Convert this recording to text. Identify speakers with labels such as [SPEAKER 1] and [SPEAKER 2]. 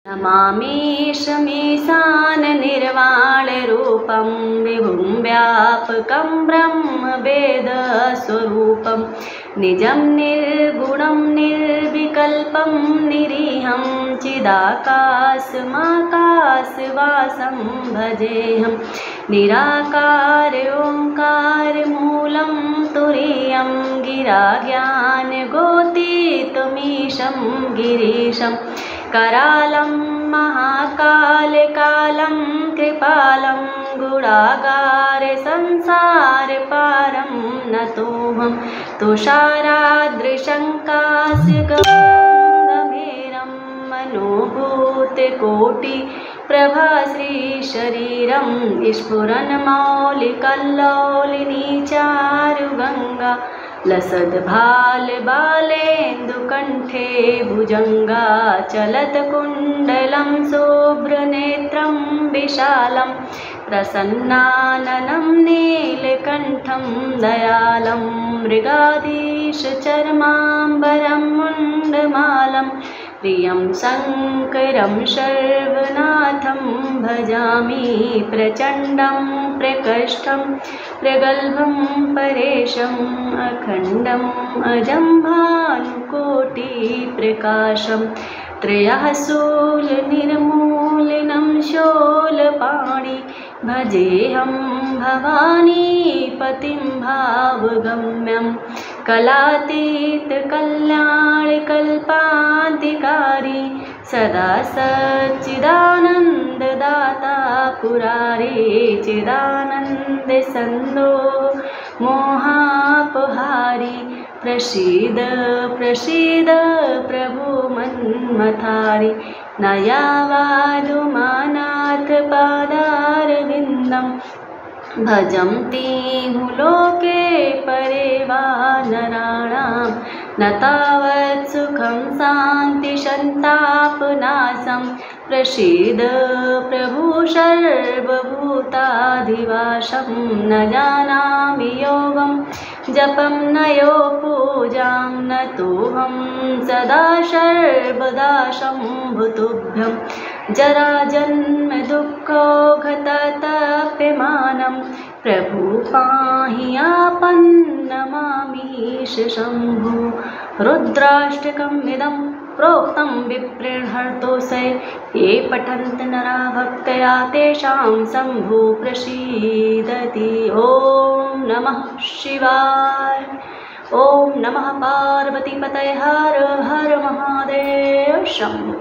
[SPEAKER 1] नमामीशमीशाननिर्वाणरूपं विभुं व्यापकं ब्रह्मवेदस्वरूपं निजं निर्गुणं निर्विकल्पं निरीहं चिदाकाशमाकाशवासं भजेऽहं निराकार ओङ्कारमूलं तुरीयं गिराज्ञानगोतीतमीशं गिरीशं करालं महाकालकालं कृपालं गुणागार संसारपारं नतोऽहं तुषाराद्रिशङ्काशगम्भीरं मनोभूतकोटिप्रभाश्रीशरीरं स्फुरन्मौलिकल्लोलिनीचारुगङ्गा लसद्भालबालेन्दुकण्ठे भुजङ्गा चलत्कुण्डलं शुभ्रनेत्रं विशालं प्रसन्नाननं नीलकण्ठं दयालं मृगाधीशचर्माम्बरं मुण्डमालं प्रियं शङ्करं सर्वनाथं भजामि प्रचण्डं प्रकृष्टं प्रगल्भं परेशम् अखण्डम् अजं भानुकोटिप्रकाशं त्रयःशूलनिर्मूलनं शूलपाणि भजेऽहं भवानीपतिं भावगम्यं कलातीतकल्याणकल्पान्तिकारी सदा सच्चिदानन्ददाता पुरारी चिदानन्दसन्दो मोहापहारी प्रसीद प्रसीद प्रभु मन्मथारि नयावादुमानाथ पादारविन्दं भजन्ति लोके परे वा नराणां न तावत् सुखं शान्तिसन्तापनाशं प्रसीद प्रभु सर्वभूताधिवासं न जानामि योगं जपं न यो पूजां न तोऽहं सदा सर्वदा शम्भुतुभ्यं जराजन्म दुःखौघतप्यमानं प्रभु पाहि आपन्नमामीश शम्भो रुद्राष्टकम् इदं प्रोक्तं विप्रेणहर्तोऽस्य ये पठन्ति नरा भक्त्या तेषां शम्भो प्रसीदति। ॐ नमः शिवाय। ॐ नमः पार्वतीपतये हर हर महादेव शम्भो।